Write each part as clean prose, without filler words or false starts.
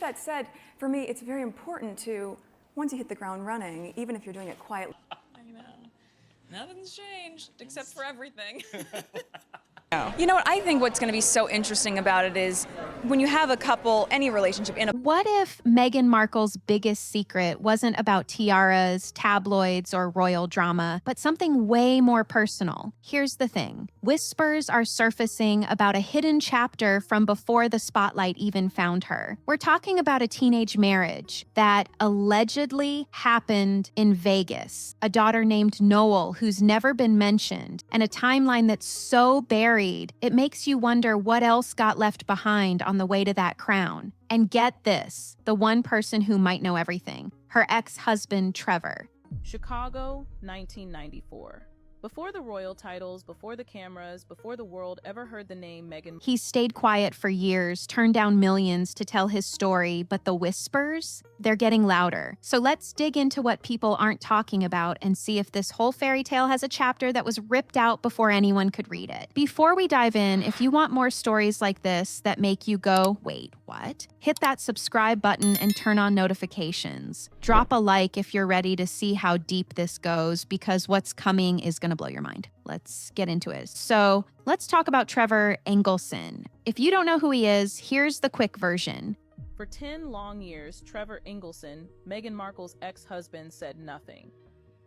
that said, for me, it's very important to, once you hit the ground running, even if you're doing it quietly. I know. Nothing's changed, except for everything. You know what, I think what's going to be so interesting about it is when you have a couple, any relationship in a... What if Meghan Markle's biggest secret wasn't about tiaras, tabloids, or royal drama, but something way more personal? Here's the thing. Whispers are surfacing about a hidden chapter from before the spotlight even found her. We're talking about a teenage marriage that allegedly happened in Vegas, a daughter named Noel who's never been mentioned, and a timeline that's so buried it makes you wonder what else got left behind on the way to that crown. And get this, the one person who might know everything, her ex-husband, Trevor. Chicago, 1994. Before the royal titles, before the cameras, before the world ever heard the name Meghan. He stayed quiet for years, turned down millions to tell his story, but the whispers, they're getting louder. So let's dig into what people aren't talking about and see if this whole fairy tale has a chapter that was ripped out before anyone could read it. Before we dive in, if you want more stories like this that make you go, wait, what? Hit that subscribe button and turn on notifications. Drop a like if you're ready to see how deep this goes, because what's coming is going to blow your mind. Let's get into it. So let's talk about Trevor Engelson. If you don't know who he is, here's the quick version. For 10 long years, Trevor Engelson, Meghan Markle's ex-husband, said nothing.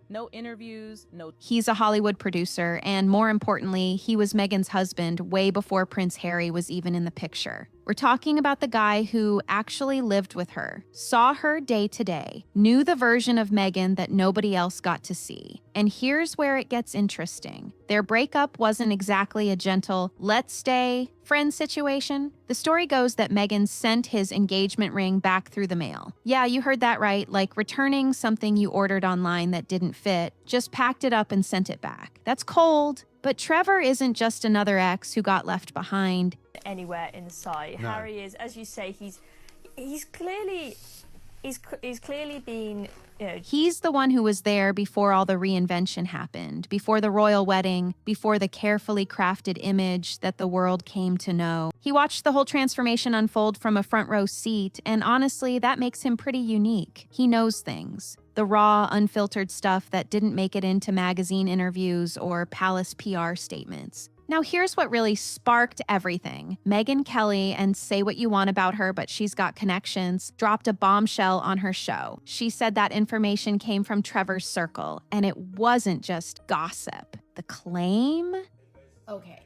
No interviews, no... He's a Hollywood producer, and more importantly, he was Meghan's husband way before Prince Harry was even in the picture. We're talking about the guy who actually lived with her, saw her day to day, knew the version of Meghan that nobody else got to see. And here's where it gets interesting. Their breakup wasn't exactly a gentle, let's stay, friend situation. The story goes that Meghan sent his engagement ring back through the mail. Yeah, you heard that right, like returning something you ordered online that didn't fit, just packed it up and sent it back. That's cold. But Trevor isn't just another ex who got left behind. Anywhere in sight. No. Harry is, as you say, he's clearly been, you know... He's the one who was there before all the reinvention happened, before the royal wedding, before the carefully crafted image that the world came to know. He watched the whole transformation unfold from a front row seat, and honestly, that makes him pretty unique. He knows things. The raw, unfiltered stuff that didn't make it into magazine interviews or palace PR statements. Now here's what really sparked everything. Megyn Kelly, and say what you want about her, but she's got connections, dropped a bombshell on her show. She said that information came from Trevor's circle, and it wasn't just gossip. The claim? Okay.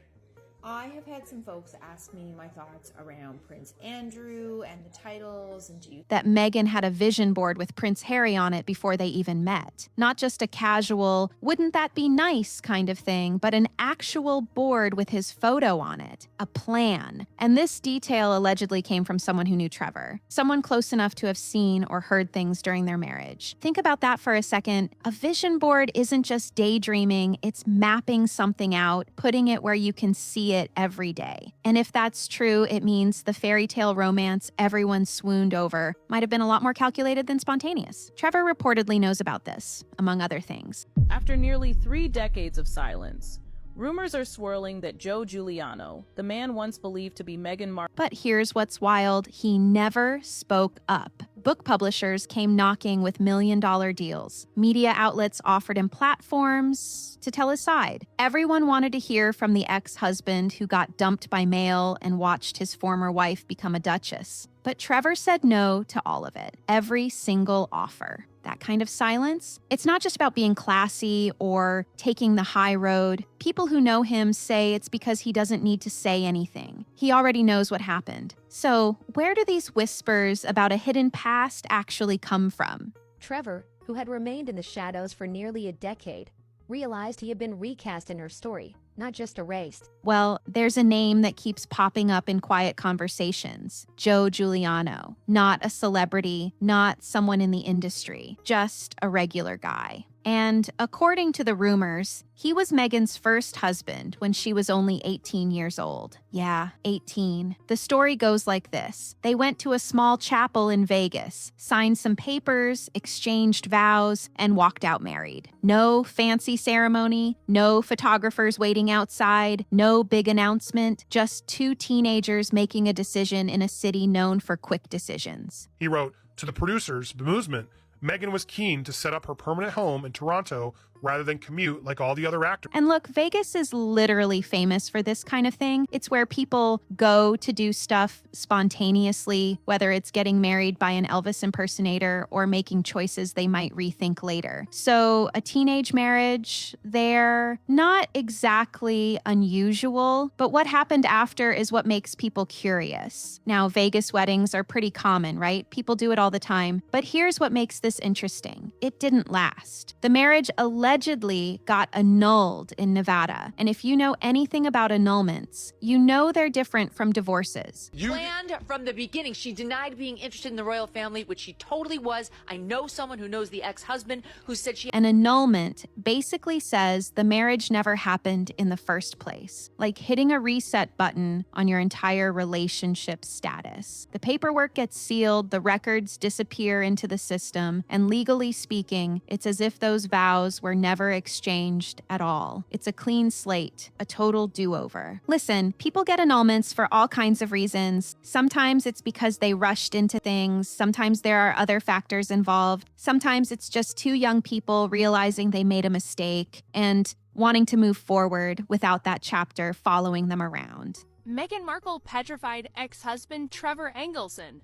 I have had some folks ask me my thoughts around Prince Andrew and the titles and that Meghan had a vision board with Prince Harry on it before they even met. Not just a casual, wouldn't that be nice kind of thing, but an actual board with his photo on it. A plan. And this detail allegedly came from someone who knew Trevor. Someone close enough to have seen or heard things during their marriage. Think about that for a second. A vision board isn't just daydreaming, it's mapping something out, putting it where you can see it every day. And if that's true, it means the fairy tale romance everyone swooned over might have been a lot more calculated than spontaneous. Trevor reportedly knows about this, among other things. After nearly 3 decades of silence, rumors are swirling that Joe Giuliano, the man once believed to be Meghan Markle... But here's what's wild. He never spoke up. Book publishers came knocking with million-dollar deals. Media outlets offered him platforms to tell his side. Everyone wanted to hear from the ex-husband who got dumped by mail and watched his former wife become a duchess. But Trevor said no to all of it. Every single offer. That kind of silence, it's not just about being classy or taking the high road. People who know him say it's because he doesn't need to say anything. He already knows what happened. So, where do these whispers about a hidden past actually come from? Trevor, who had remained in the shadows for nearly a decade, realized he had been recast in her story, not just erased. Well, there's a name that keeps popping up in quiet conversations. Joe Giuliano. Not a celebrity, not someone in the industry, just a regular guy. And according to the rumors, he was Meghan's first husband when she was only 18 years old. Yeah, 18. The story goes like this. They went to a small chapel in Vegas, signed some papers, exchanged vows, and walked out married. No fancy ceremony, no photographers waiting outside, no big announcement, just two teenagers making a decision in a city known for quick decisions. He wrote, to the producers, bemusement, Meghan was keen to set up her permanent home in Toronto rather than commute like all the other actors. And look, Vegas is literally famous for this kind of thing. It's where people go to do stuff spontaneously, whether it's getting married by an Elvis impersonator or making choices they might rethink later. So a teenage marriage there, not exactly unusual, but what happened after is what makes people curious. Now, Vegas weddings are pretty common, right? People do it all the time. But here's what makes this interesting. It didn't last. The marriage allegedly got annulled in Nevada. And if you know anything about annulments, you know they're different from divorces. Planned from the beginning. She denied being interested in the royal family, which she totally was. I know someone who knows the ex-husband who said she... An annulment basically says the marriage never happened in the first place, like hitting a reset button on your entire relationship status. The paperwork gets sealed, the records disappear into the system, and legally speaking, it's as if those vows were never exchanged at all. It's a clean slate, a total do-over. Listen, people get annulments for all kinds of reasons. Sometimes it's because they rushed into things. Sometimes there are other factors involved. Sometimes it's just two young people realizing they made a mistake and wanting to move forward without that chapter following them around. Meghan Markle petrified ex-husband Trevor Engelson.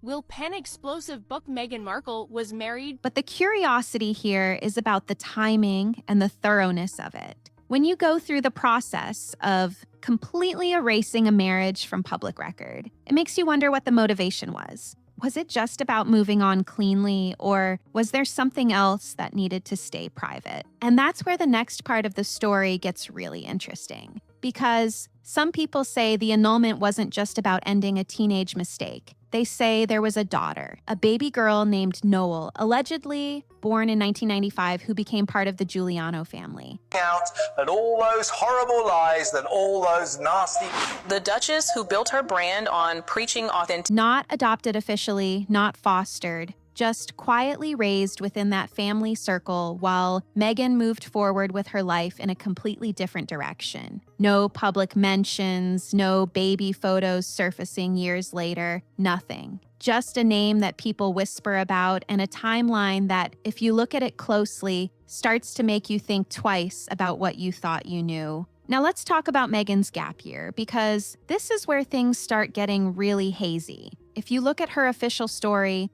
Will Pen explosive book Meghan Markle was married? But the curiosity here is about the timing and the thoroughness of it. When you go through the process of completely erasing a marriage from public record, it makes you wonder what the motivation was. Was it just about moving on cleanly, or was there something else that needed to stay private? And that's where the next part of the story gets really interesting. Because some people say the annulment wasn't just about ending a teenage mistake. They say there was a daughter, a baby girl named Noel, allegedly born in 1995, who became part of the Giuliano family. Out and all those horrible lies and all those nasty... The Duchess, who built her brand on preaching authenticity. Not adopted officially, not fostered, just quietly raised within that family circle while Meghan moved forward with her life in a completely different direction. No public mentions, no baby photos surfacing years later, nothing. Just a name that people whisper about and a timeline that, if you look at it closely, starts to make you think twice about what you thought you knew. Now let's talk about Meghan's gap year, because this is where things start getting really hazy. If you look at her official story,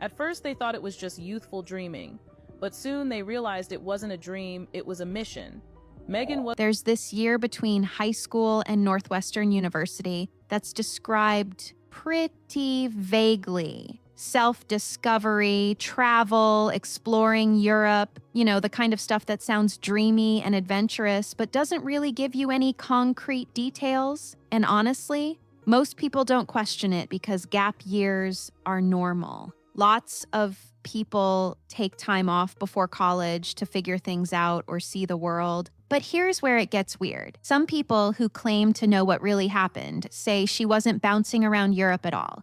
at first, they thought it was just youthful dreaming, but soon they realized it wasn't a dream, it was a mission. Meghan was... There's this year between high school and Northwestern University that's described pretty vaguely. Self-discovery, travel, exploring Europe, you know, the kind of stuff that sounds dreamy and adventurous, but doesn't really give you any concrete details. And honestly, most people don't question it because gap years are normal. Lots of people take time off before college to figure things out or see the world. But here's where it gets weird. Some people who claim to know what really happened say she wasn't bouncing around Europe at all.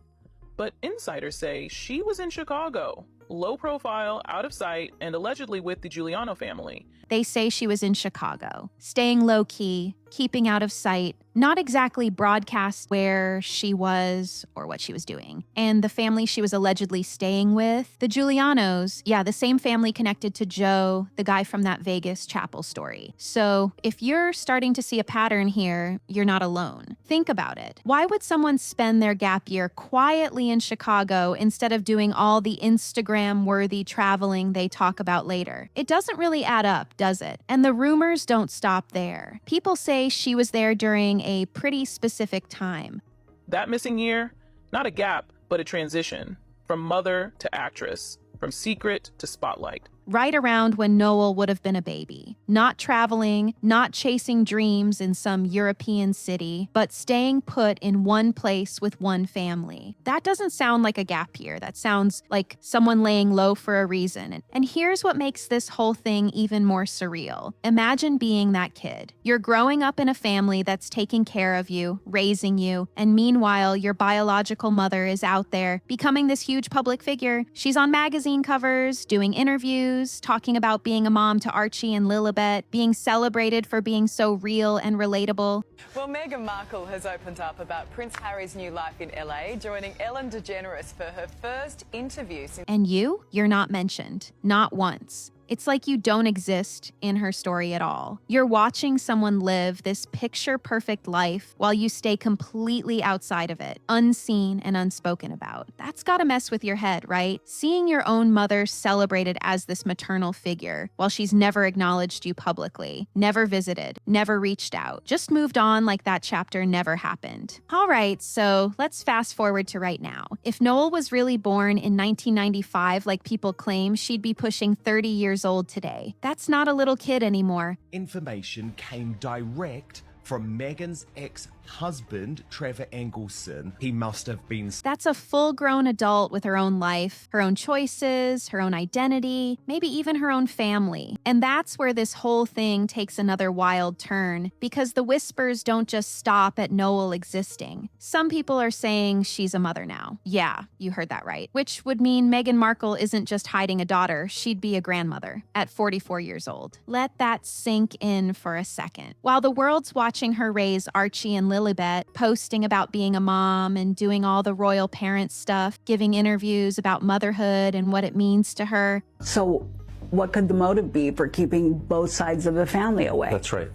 But insiders say she was in Chicago, low profile, out of sight, and allegedly with the Giuliano family. They say she was in Chicago, staying low-key, keeping out of sight, not exactly broadcast where she was or what she was doing. And the family she was allegedly staying with, the Giulianos, yeah, the same family connected to Joe, the guy from that Vegas chapel story. So if you're starting to see a pattern here, you're not alone. Think about it. Why would someone spend their gap year quietly in Chicago instead of doing all the Instagram-worthy traveling they talk about later? It doesn't really add up, does it? And the rumors don't stop there. People say she was there during a pretty specific time. That missing year, not a gap, but a transition. From mother to actress, from secret to spotlight. right around when Noel would have been a baby. Not traveling, not chasing dreams in some European city, but staying put in one place with one family. That doesn't sound like a gap year. That sounds like someone laying low for a reason. And here's what makes this whole thing even more surreal. Imagine being that kid. You're growing up in a family that's taking care of you, raising you, and meanwhile, your biological mother is out there becoming this huge public figure. She's on magazine covers, doing interviews, talking about being a mom to Archie and Lilibet, being celebrated for being so real and relatable. Well, Meghan Markle has opened up about Prince Harry's new life in LA, joining Ellen DeGeneres for her first interview since... And you're not mentioned. Not once. It's like you don't exist in her story at all. You're watching someone live this picture-perfect life while you stay completely outside of it, unseen and unspoken about. That's gotta mess with your head, right? Seeing your own mother celebrated as this maternal figure while she's never acknowledged you publicly, never visited, never reached out, just moved on like that chapter never happened. All right, so let's fast forward to right now. If Noel was really born in 1995 like people claim, she'd be pushing 30 years old today. That's not a little kid anymore. Information came direct from Meghan's ex-husband, Trevor Engelson. He must have been... That's a full-grown adult with her own life, her own choices, her own identity, maybe even her own family. And that's where this whole thing takes another wild turn, because the whispers don't just stop at Noel existing. Some people are saying she's a mother now. Yeah, you heard that right. Which would mean Meghan Markle isn't just hiding a daughter, she'd be a grandmother at 44 years old. Let that sink in for a second. While the world's watching her raise Archie and Lilibet, posting about being a mom and doing all the royal parent stuff, giving interviews about motherhood and what it means to her. So what could the motive be for keeping both sides of the family away? That's right.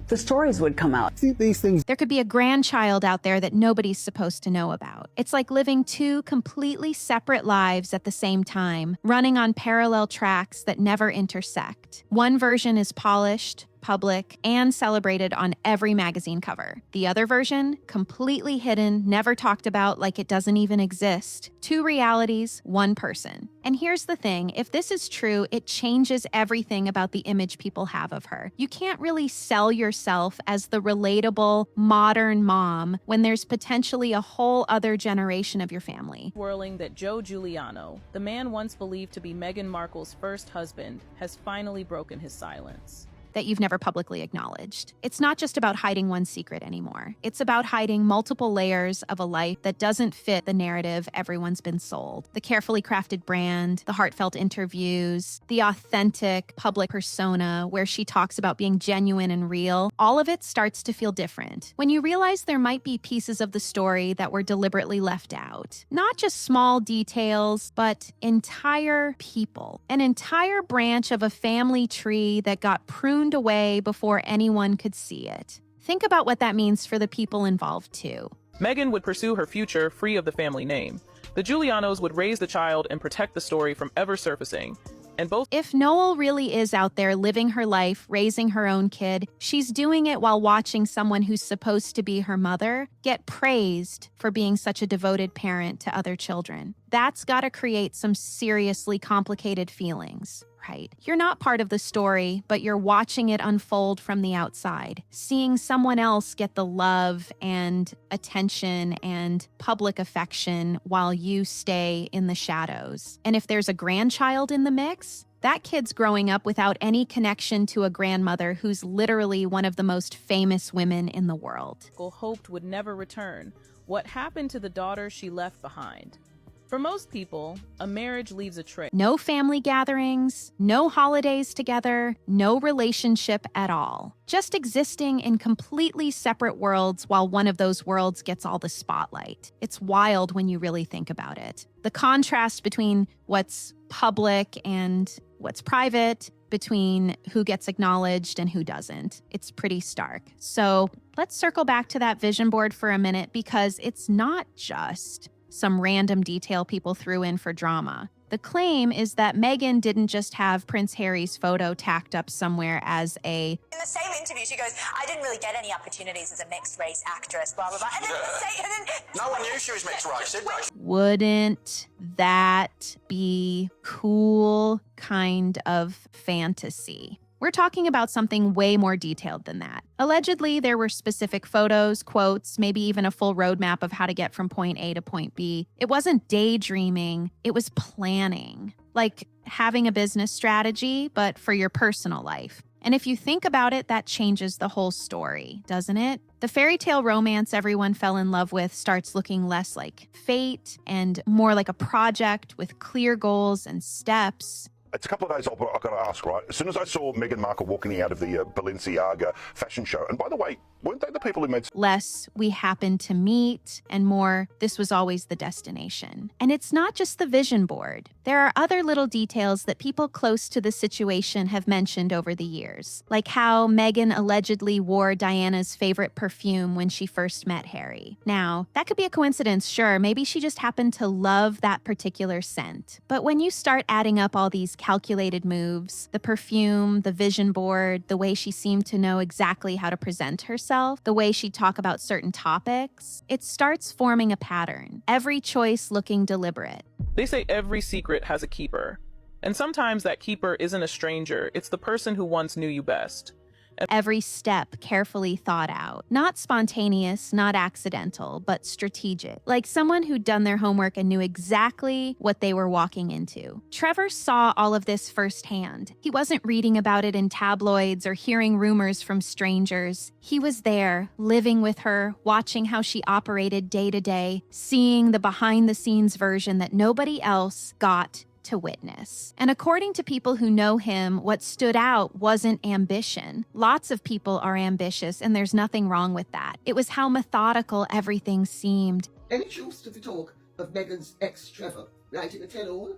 The stories would come out. See, these things... There could be a grandchild out there that nobody's supposed to know about. It's like living two completely separate lives at the same time, running on parallel tracks that never intersect. One version is polished, public, and celebrated on every magazine cover. The other version, completely hidden, never talked about like it doesn't even exist. Two realities, one person. And here's the thing, if this is true, it changes everything about the image people have of her. You can't really sell yourself as the relatable, modern mom when there's potentially a whole other generation of your family. Swirling that Joe Giuliano, the man once believed to be Meghan Markle's first husband, has finally broken his silence. That you've never publicly acknowledged. It's not just about hiding one secret anymore. It's about hiding multiple layers of a life that doesn't fit the narrative everyone's been sold. The carefully crafted brand, the heartfelt interviews, the authentic public persona where she talks about being genuine and real. All of it starts to feel different when you realize there might be pieces of the story that were deliberately left out. Not just small details, but entire people. An entire branch of a family tree that got pruned away before anyone could see it. Think about what that means for the people involved too. Meghan would pursue her future free of the family name. The Giulianos would raise the child and protect the story from ever surfacing. And both... If Noel really is out there living her life, raising her own kid, she's doing it while watching someone who's supposed to be her mother get praised for being such a devoted parent to other children. That's gotta create some seriously complicated feelings. Right. You're not part of the story, but you're watching it unfold from the outside, seeing someone else get the love and attention and public affection while you stay in the shadows. And if there's a grandchild in the mix, that kid's growing up without any connection to a grandmother who's literally one of the most famous women in the world. Hoped would never return. What happened to the daughter she left behind? For most people, a marriage leaves a trail. No family gatherings, no holidays together, no relationship at all. Just existing in completely separate worlds while one of those worlds gets all the spotlight. It's wild when you really think about it. The contrast between what's public and what's private, between who gets acknowledged and who doesn't. It's pretty stark. So let's circle back to that vision board for a minute, because it's not just some random detail people threw in for drama. The claim is that Meghan didn't just have Prince Harry's photo tacked up somewhere as a... In the same interview, she goes, I didn't really get any opportunities as a mixed-race actress, blah, blah, blah. And then, No one knew she was mixed race, did they? Wouldn't that be cool kind of fantasy? We're talking about something way more detailed than that. Allegedly, there were specific photos, quotes, maybe even a full roadmap of how to get from point A to point B. It wasn't daydreaming, it was planning. Like having a business strategy, but for your personal life. And if you think about it, that changes the whole story, doesn't it? The fairy tale romance everyone fell in love with starts looking less like fate and more like a project with clear goals and steps. It's a couple of days old, but I've got to ask, right? As soon as I saw Meghan Markle walking out of the Balenciaga fashion show, and by the way, weren't they the people who made... Less we happened to meet, and more this was always the destination. And it's not just the vision board. There are other little details that people close to the situation have mentioned over the years, like how Meghan allegedly wore Diana's favorite perfume when she first met Harry. Now, that could be a coincidence, sure. Maybe she just happened to love that particular scent. But when you start adding up all these calculated moves, the perfume, the vision board, the way she seemed to know exactly how to present herself, the way she'd talk about certain topics, it starts forming a pattern, every choice looking deliberate. They say every secret has a keeper. And sometimes that keeper isn't a stranger, it's the person who once knew you best. Every step carefully thought out. Not spontaneous, not accidental, but strategic. Like someone who'd done their homework and knew exactly what they were walking into. Trevor saw all of this firsthand. He wasn't reading about it in tabloids or hearing rumors from strangers. He was there, living with her, watching how she operated day to day, seeing the behind-the-scenes version that nobody else got to witness. And according to people who know him, what stood out wasn't ambition. Lots of people are ambitious, and there's nothing wrong with that. It was how methodical everything seemed. Any truth to the talk of Meghan's ex Trevor writing a tell-all?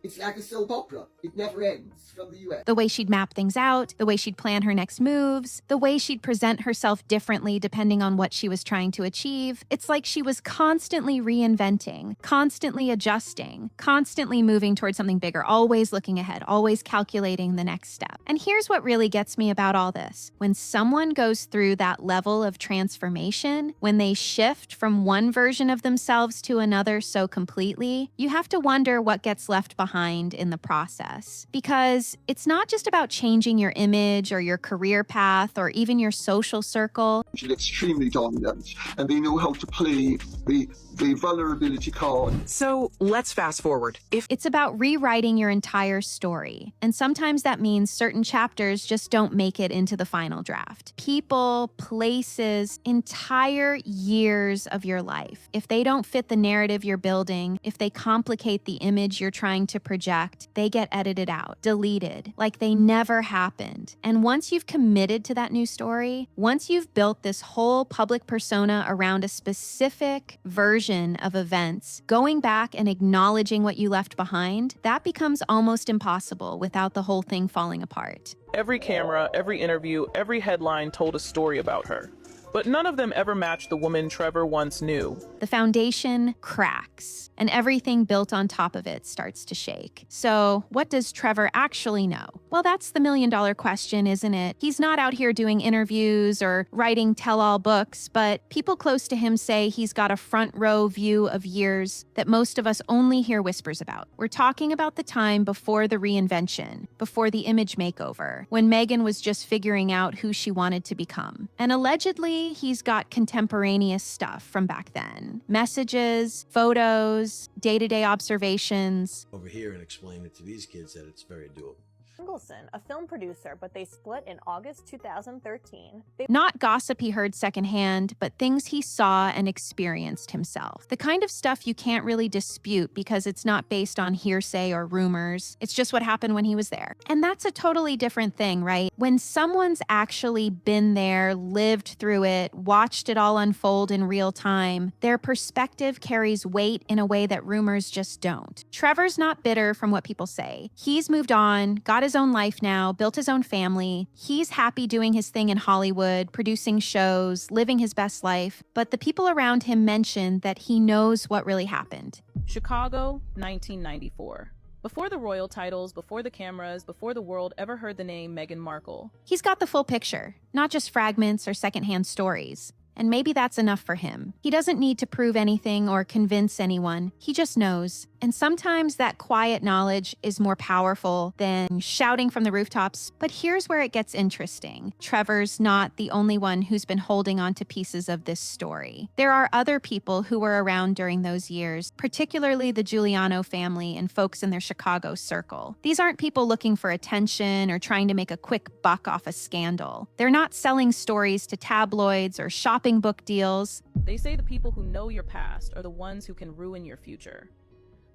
It's like a soap opera. It never ends from the US. The way she'd map things out, the way she'd plan her next moves, the way she'd present herself differently depending on what she was trying to achieve. It's like she was constantly reinventing, constantly adjusting, constantly moving towards something bigger, always looking ahead, always calculating the next step. And here's what really gets me about all this. When someone goes through that level of transformation, when they shift from one version of themselves to another so completely, you have to wonder what gets left behind in the process. Because it's not just about changing your image or your career path or even your social circle. She's extremely dominant, and they know how to play the vulnerability card. So let's fast forward. It's about rewriting your entire story. And sometimes that means certain chapters just don't make it into the final draft. People, places, entire years of your life. If they don't fit the narrative you're building, if they complicate the image you're trying to project, they get edited out, deleted, like they never happened. And once you've committed to that new story, once you've built this whole public persona around a specific version of events, going back and acknowledging what you left behind, that becomes almost impossible without the whole thing falling apart. Every camera, every interview, every headline told a story about her. But none of them ever matched the woman Trevor once knew. The foundation cracks, and everything built on top of it starts to shake. So, what does Trevor actually know? Well, that's the million-dollar question, isn't it? He's not out here doing interviews or writing tell-all books, but people close to him say he's got a front-row view of years that most of us only hear whispers about. We're talking about the time before the reinvention, before the image makeover, when Meghan was just figuring out who she wanted to become. And allegedly, he's got contemporaneous stuff from back then. Messages, photos, day-to-day observations. Over here and explain it to these kids that it's very doable. Engelson, a film producer, but they split in August 2013. Not gossip he heard secondhand, but things he saw and experienced himself. The kind of stuff you can't really dispute because it's not based on hearsay or rumors. It's just what happened when he was there. And that's a totally different thing, right? When someone's actually been there, lived through it, watched it all unfold in real time, their perspective carries weight in a way that rumors just don't. Trevor's not bitter from what people say. He's moved on, got his own life now, built his own family. He's happy doing his thing in Hollywood, producing shows, living his best life. But the people around him mention that he knows what really happened. Chicago, 1994. Before the royal titles, before the cameras, before the world ever heard the name Meghan Markle. He's got the full picture, not just fragments or secondhand stories. And maybe that's enough for him. He doesn't need to prove anything or convince anyone. He just knows. And sometimes that quiet knowledge is more powerful than shouting from the rooftops. But here's where it gets interesting. Trevor's not the only one who's been holding on to pieces of this story. There are other people who were around during those years, particularly the Giuliano family and folks in their Chicago circle. These aren't people looking for attention or trying to make a quick buck off a scandal. They're not selling stories to tabloids or shopping book deals. They say the people who know your past are the ones who can ruin your future.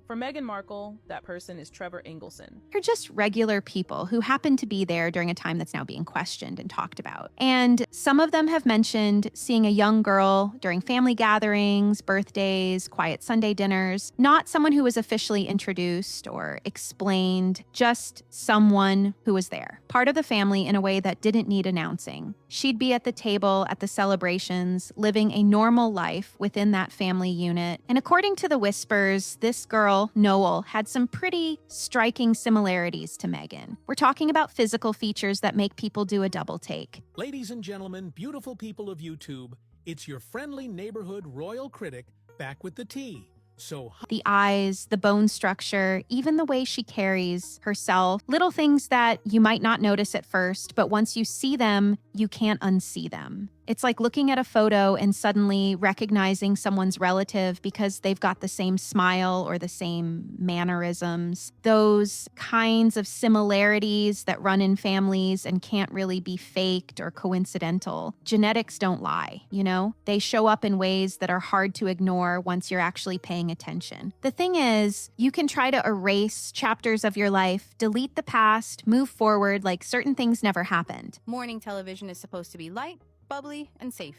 For Meghan Markle, that person is Trevor Engelson. They're just regular people who happen to be there during a time that's now being questioned and talked about. And some of them have mentioned seeing a young girl during family gatherings, birthdays, quiet Sunday dinners. Not someone who was officially introduced or explained, just someone who was there. Part of the family in a way that didn't need announcing. She'd be at the table at the celebrations, living a normal life within that family unit. And according to the whispers, this girl, Noel, had some pretty striking similarities to Meghan. We're talking about physical features that make people do a double take. Ladies and gentlemen, beautiful people of YouTube, it's your friendly neighborhood royal critic back with the tea. So the eyes, the bone structure, even the way she carries herself, little things that you might not notice at first, but once you see them, you can't unsee them. It's like looking at a photo and suddenly recognizing someone's relative because they've got the same smile or the same mannerisms. Those kinds of similarities that run in families and can't really be faked or coincidental. Genetics don't lie, you know? They show up in ways that are hard to ignore once you're actually paying attention. The thing is, you can try to erase chapters of your life, delete the past, move forward like certain things never happened. Morning television is supposed to be light, bubbly, and safe.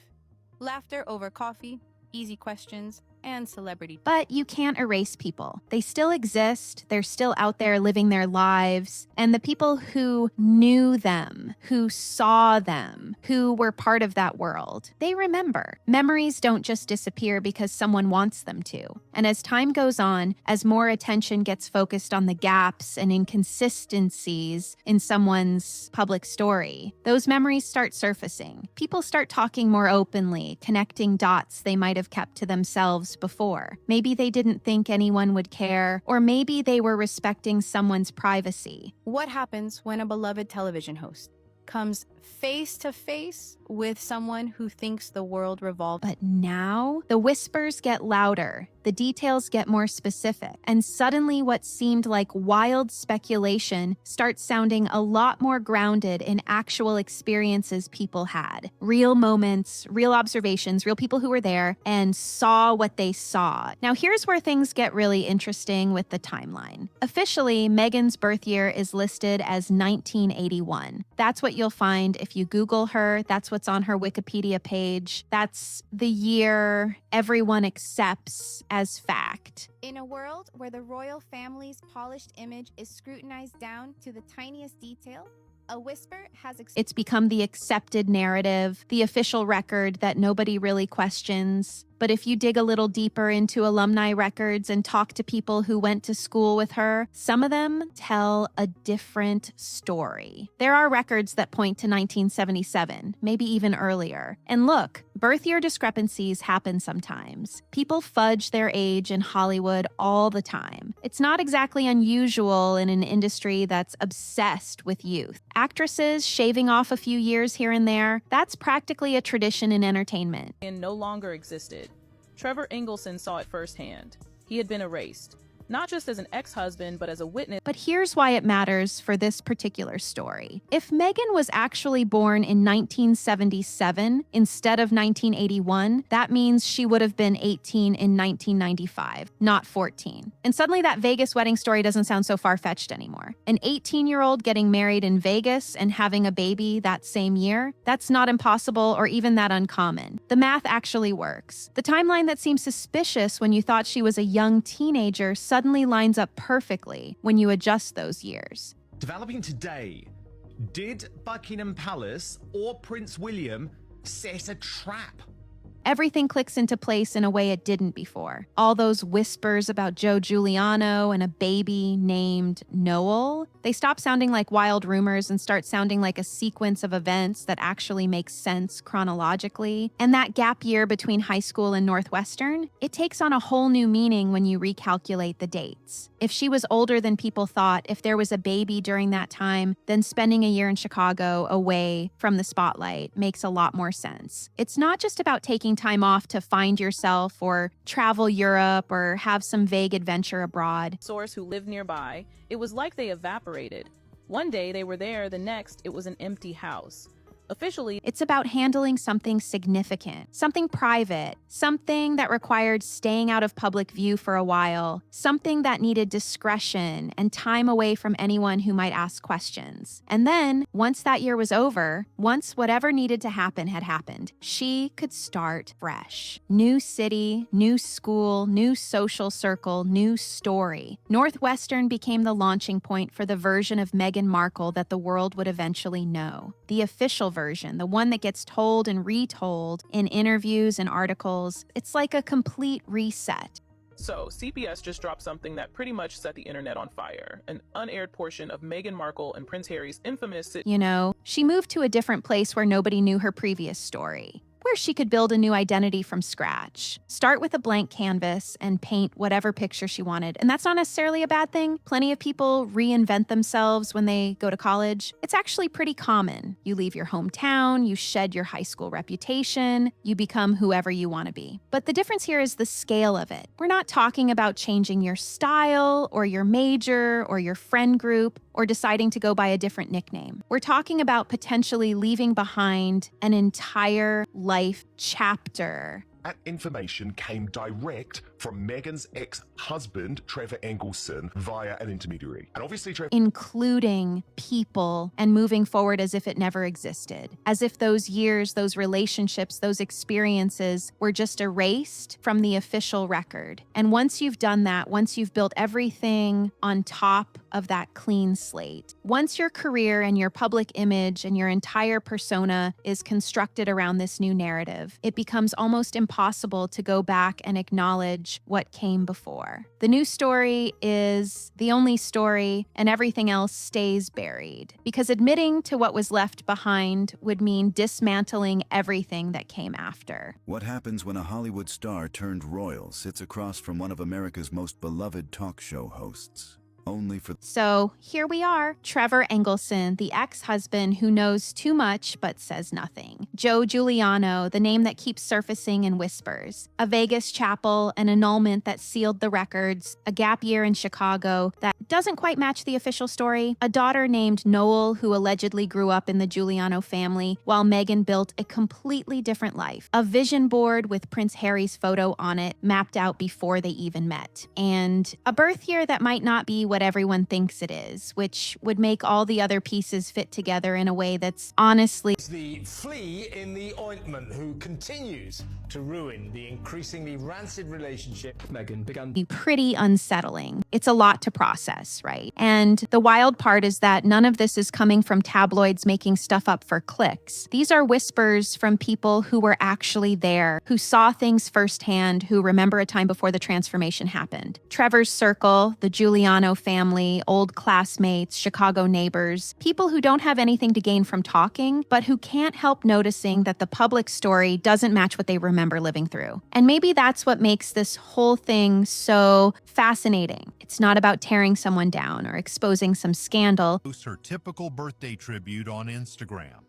Laughter over coffee, easy questions, and celebrity. But you can't erase people. They still exist. They're still out there living their lives. And the people who knew them, who saw them, who were part of that world, they remember. Memories don't just disappear because someone wants them to. And as time goes on, as more attention gets focused on the gaps and inconsistencies in someone's public story, those memories start surfacing. People start talking more openly, connecting dots they might have kept to themselves before. Maybe they didn't think anyone would care, or maybe they were respecting someone's privacy. What happens when a beloved television host comes face to face with someone who thinks the world revolves? But now, the whispers get louder, the details get more specific, and suddenly what seemed like wild speculation starts sounding a lot more grounded in actual experiences people had. Real moments, real observations, real people who were there and saw what they saw. Now here's where things get really interesting with the timeline. Officially, Meghan's birth year is listed as 1981. That's what you'll find if you Google her. That's what's on her Wikipedia page. That's the year everyone accepts as fact. In a world where the royal family's polished image is scrutinized down to the tiniest detail, a whisper has it's become the accepted narrative, the official record that nobody really questions. But if you dig a little deeper into alumni records and talk to people who went to school with her, some of them tell a different story. There are records that point to 1977, maybe even earlier. And look, birth year discrepancies happen sometimes. People fudge their age in Hollywood all the time. It's not exactly unusual in an industry that's obsessed with youth. Actresses shaving off a few years here and there, that's practically a tradition in entertainment. And no longer existed. Trevor Engelson saw it firsthand. He had been erased, not just as an ex-husband, but as a witness. But here's why it matters for this particular story. If Meghan was actually born in 1977 instead of 1981, that means she would have been 18 in 1995, not 14. And suddenly that Vegas wedding story doesn't sound so far-fetched anymore. An 18-year-old getting married in Vegas and having a baby that same year, that's not impossible or even that uncommon. The math actually works. The timeline that seems suspicious when you thought she was a young teenager suddenly lines up perfectly when you adjust those years. Developing today, did Buckingham Palace or Prince William set a trap? Everything clicks into place in a way it didn't before. All those whispers about Joe Giuliano and a baby named Noel, they stop sounding like wild rumors and start sounding like a sequence of events that actually makes sense chronologically. And that gap year between high school and Northwestern, it takes on a whole new meaning when you recalculate the dates. If she was older than people thought, if there was a baby during that time, then spending a year in Chicago away from the spotlight makes a lot more sense. It's not just about taking time off to find yourself or travel Europe or have some vague adventure abroad. Source who lived nearby, it was like they evaporated. One day they were there, the next it was an empty house. Officially, it's about handling something significant, something private, something that required staying out of public view for a while, something that needed discretion and time away from anyone who might ask questions. And then, once that year was over, once whatever needed to happen had happened, she could start fresh. New city, new school, new social circle, new story. Northwestern became the launching point for the version of Meghan Markle that the world would eventually know. The official version, the one that gets told and retold in interviews and articles. It's like a complete reset. So, CBS just dropped something that pretty much set the internet on fire. An unaired portion of Meghan Markle and Prince Harry's infamous... You know, she moved to a different place where nobody knew her previous story, where she could build a new identity from scratch. Start with a blank canvas and paint whatever picture she wanted. And that's not necessarily a bad thing. Plenty of people reinvent themselves when they go to college. It's actually pretty common. You leave your hometown, you shed your high school reputation, you become whoever you want to be. But the difference here is the scale of it. We're not talking about changing your style or your major or your friend group or deciding to go by a different nickname. We're talking about potentially leaving behind an entire life chapter. That information came direct from Meghan's ex-husband, Trevor Engelson, via an intermediary. And obviously, Trevor... Including people and moving forward as if it never existed. As if those years, those relationships, those experiences were just erased from the official record. And once you've done that, once you've built everything on top of that clean slate, once your career and your public image and your entire persona is constructed around this new narrative, it becomes almost impossible to go back and acknowledge what came before. The new story is the only story, and everything else stays buried. Because admitting to what was left behind would mean dismantling everything that came after. What happens when a Hollywood star turned royal sits across from one of America's most beloved talk show hosts? So here we are, Trevor Engelson, the ex-husband who knows too much but says nothing. Joe Giuliano, the name that keeps surfacing in whispers. A Vegas chapel, an annulment that sealed the records, a gap year in Chicago that doesn't quite match the official story, a daughter named Noel who allegedly grew up in the Giuliano family while Meghan built a completely different life. A vision board with Prince Harry's photo on it mapped out before they even met. And a birth year that might not be what everyone thinks it is, which would make all the other pieces fit together in a way that's honestly... It's the flea in the ointment who continues to ruin the increasingly rancid relationship Meghan began... Pretty unsettling. It's a lot to process, right? And the wild part is that none of this is coming from tabloids making stuff up for clicks. These are whispers from people who were actually there, who saw things firsthand, who remember a time before the transformation happened. Trevor's circle, the Giuliano family, old classmates, Chicago neighbors, people who don't have anything to gain from talking, but who can't help noticing that the public story doesn't match what they remember living through. And maybe that's what makes this whole thing so fascinating. It's not about tearing someone down or exposing some scandal. Posts her typical birthday tribute on Instagram.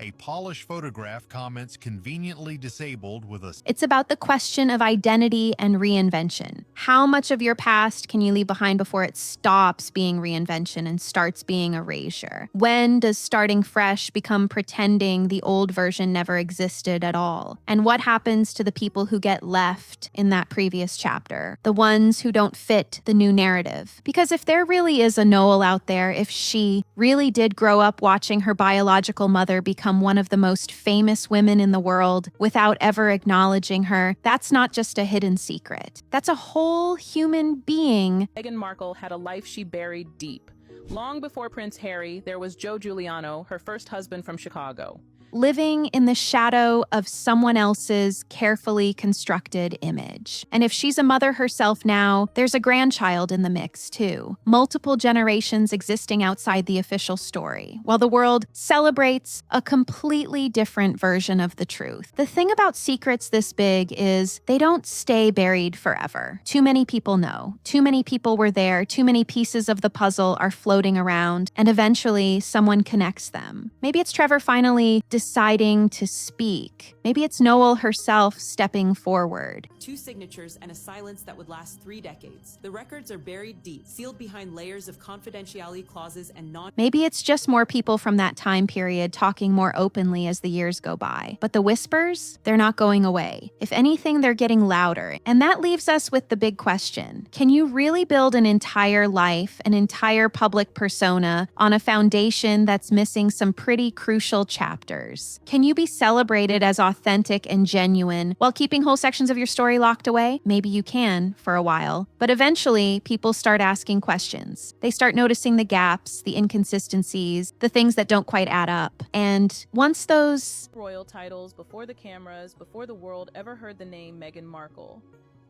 A polished photograph comments conveniently disabled with a... It's about the question of identity and reinvention. How much of your past can you leave behind before it stops being reinvention and starts being erasure? When does starting fresh become pretending the old version never existed at all? And what happens to the people who get left in that previous chapter? The ones who don't fit the new narrative? Because if there really is a Noel out there, if she really did grow up watching her biological mother become become one of the most famous women in the world without ever acknowledging her, that's not just a hidden secret. That's a whole human being. Meghan Markle had a life she buried deep. Long before Prince Harry, there was Joe Giuliano, her first husband from Chicago, living in the shadow of someone else's carefully constructed image. And if she's a mother herself now, there's a grandchild in the mix too. Multiple generations existing outside the official story, while the world celebrates a completely different version of the truth. The thing about secrets this big is they don't stay buried forever. Too many people know. Too many people were there. Too many pieces of the puzzle are floating around, and eventually someone connects them. Maybe it's Trevor finally deciding to speak. Maybe it's Noel herself stepping forward. 2 signatures and a silence that would last 3 decades. The records are buried deep, sealed behind layers of confidentiality clauses and Maybe it's just more people from that time period talking more openly as the years go by. But the whispers, they're not going away. If anything, they're getting louder. And that leaves us with the big question. Can you really build an entire life, an entire public persona, on a foundation that's missing some pretty crucial chapters? Can you be celebrated as authentic and genuine while keeping whole sections of your story locked away? Maybe you can for a while. But eventually, people start asking questions. They start noticing the gaps, the inconsistencies, the things that don't quite add up. And once those royal titles before the cameras, before the world ever heard the name Meghan Markle,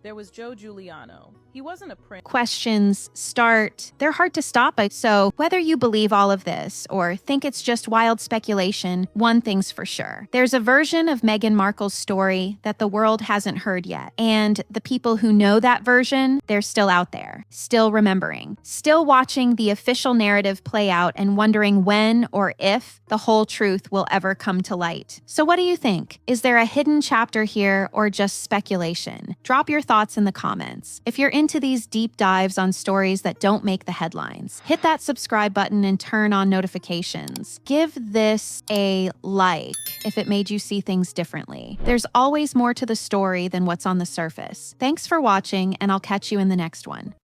there was Joe Giuliano. He wasn't a prince. Questions start, they're hard to stop by. So whether you believe all of this or think it's just wild speculation, one thing's for sure. There's a version of Meghan Markle's story that the world hasn't heard yet. And the people who know that version, they're still out there, still remembering, still watching the official narrative play out and wondering when or if the whole truth will ever come to light. So what do you think? Is there a hidden chapter here or just speculation? Drop your thoughts in the comments. If you're into these deep dives on stories that don't make the headlines, hit that subscribe button and turn on notifications. Give this a like if it made you see things differently. There's always more to the story than what's on the surface. Thanks for watching, and I'll catch you in the next one.